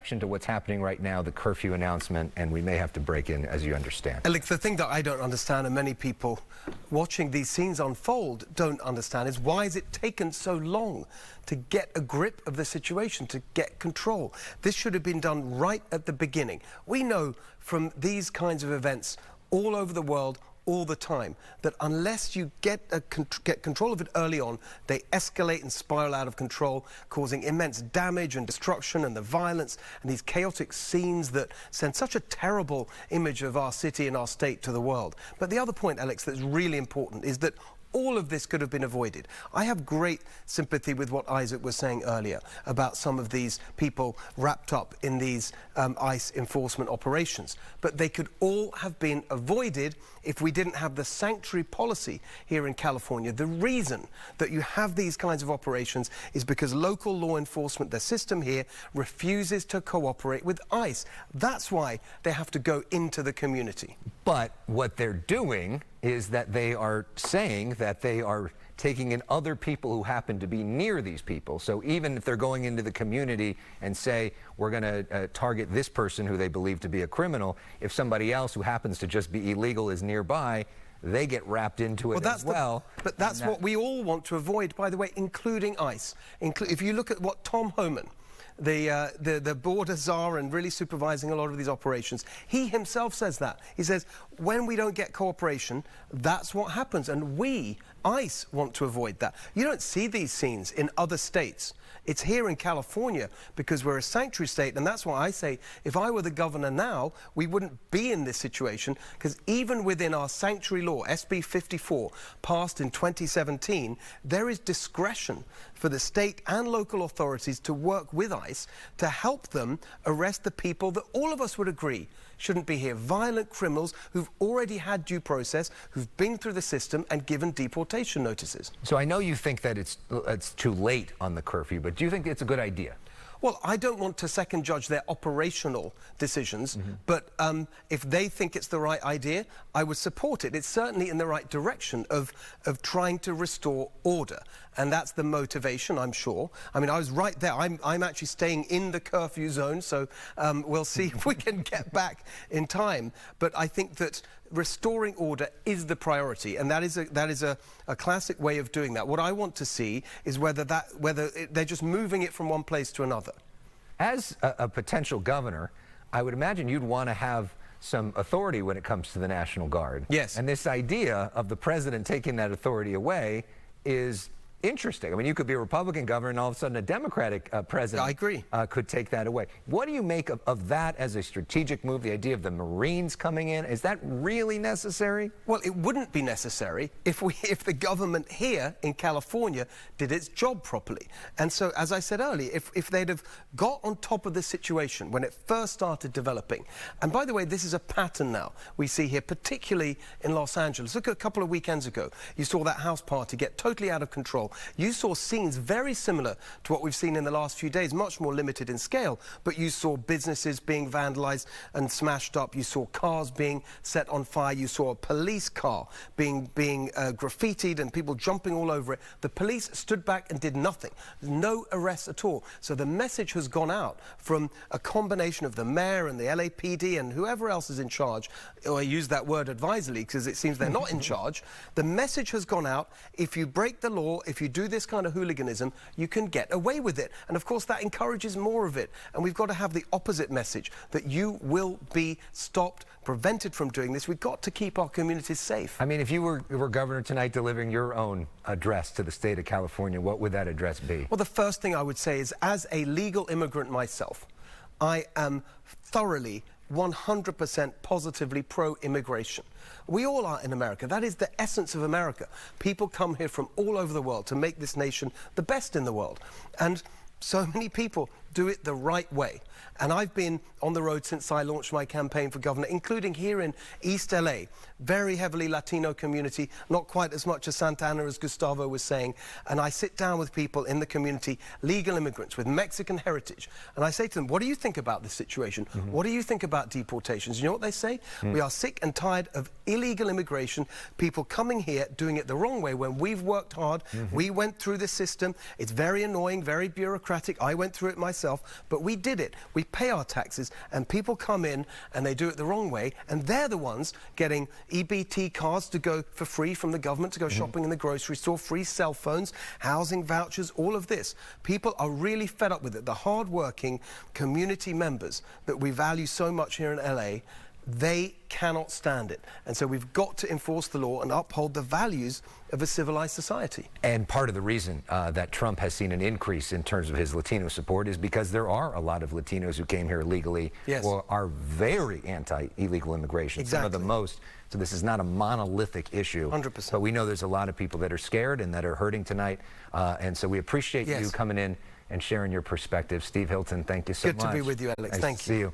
to what's happening right now, the curfew announcement, and we may have to break in, as you understand. Alex, the thing that I don't understand, and many people watching these scenes unfold don't understand, is why has it taken so long to get a grip of the situation, to get control? This should have been done right at the beginning. We know from these kinds of events all over the world, all the time, that unless you get control of it early on, they escalate and spiral out of control, causing immense damage and destruction and the violence and these chaotic scenes that send such a terrible image of our city and our state to the world. But the other point, Alex, that's really important is that all of this could have been avoided. I have great sympathy with what Isaac was saying earlier about some of these people wrapped up in these ICE enforcement operations. But they could all have been avoided if we didn't have the sanctuary policy here in California. The reason that you have these kinds of operations is because local law enforcement, the system here, refuses to cooperate with ICE. That's why they have to go into the community. But what they're doing is that they are saying that they are taking in other people who happen to be near these people. So even if they're going into the community and say, we're going to target this person who they believe to be a criminal, if somebody else who happens to just be illegal is nearby, they get wrapped into it as well. But that's what we all want to avoid, by the way, including ICE. If you look at what Tom Homan, the border czar and really supervising a lot of these operations, he himself says that. He says, when we don't get cooperation, that's what happens. And we, ICE, want to avoid that. You don't see these scenes in other states. It's here in California because we're a sanctuary state, and that's why I say if I were the governor now, we wouldn't be in this situation, because even within our sanctuary law, SB 54, passed in 2017, there is discretion for the state and local authorities to work with ICE to help them arrest the people that all of us would agree shouldn't be here. Violent criminals who've already had due process, who've been through the system and given deportation notices. So I know you think that it's too late on the curfew, but do you think it's a good idea? Well, I don't want to second judge their operational decisions, but if they think it's the right idea, I would support it. It's certainly in the right direction of trying to restore order. And that's the motivation, I'm sure. I mean, I was right there. I'm actually staying in the curfew zone, so we'll see if we can get back in time. But I think that restoring order is the priority, and that is a classic way of doing that. What I want to see is whether they're just moving it from one place to another. As a potential governor, I would imagine you'd want to have some authority when it comes to the National Guard. Yes. And this idea of the president taking that authority away is interesting. I mean, you could be a Republican governor and all of a sudden a Democratic president I agree. Could take that away. What do you make of that as a strategic move, the idea of the Marines coming in? Is that really necessary? Well, it wouldn't be necessary if the government here in California did its job properly. And so, as I said earlier, if they'd have got on top of the situation when it first started developing, and by the way, this is a pattern now we see here, particularly in Los Angeles. Look, a couple of weekends ago, you saw that house party get totally out of control. You saw scenes very similar to what we've seen in the last few days, much more limited in scale, but you saw businesses being vandalized and smashed up. You saw cars being set on fire. You saw a police car being graffitied and people jumping all over it. The police stood back and did nothing. No arrests at all. So the message has gone out from a combination of the mayor and the LAPD and whoever else is in charge. I use that word advisedly because it seems they're not in charge. The message has gone out: if you break the law, if you do this kind of hooliganism, you can get away with it. And of course that encourages more of it. And we've got to have the opposite message, that you will be stopped, prevented from doing this. We've got to keep our communities safe. I mean, if you were governor tonight delivering your own address to the state of California, what would that address be? Well, the first thing I would say is, as a legal immigrant myself, I am thoroughly 100% positively pro-immigration. We all are in America. That is the essence of America. People come here from all over the world to make this nation the best in the world. And so many people do it the right way. And I've been on the road since I launched my campaign for governor, including here in East LA. Very heavily Latino community, not quite as much as Santa Ana as Gustavo was saying. And I sit down with people in the community, legal immigrants with Mexican heritage, and I say to them, what do you think about this situation? What do you think about deportations? You know what they say? We are sick and tired of illegal immigration, people coming here doing it the wrong way when we've worked hard. We went through the system. It's very annoying, very bureaucratic. I went through it myself. myself, but we did it. We pay our taxes, and people come in and they do it the wrong way, and they're the ones getting EBT cards to go for free from the government to go shopping in the grocery store, free cell phones, housing vouchers, all of this. People are really fed up with it. The hard-working community members that we value so much here in LA, they cannot stand it. And so we've got to enforce the law and uphold the values of a civilized society. And part of the reason that Trump has seen an increase in terms of his Latino support is because there are a lot of Latinos who came here illegally or are very anti-illegal immigration, some of the most. So this is not a monolithic issue. 100%. But we know there's a lot of people that are scared and that are hurting tonight. And so we appreciate you coming in and sharing your perspective. Steve Hilton, thank you so much. Good to be with you, Alex. Nice Thank to see you.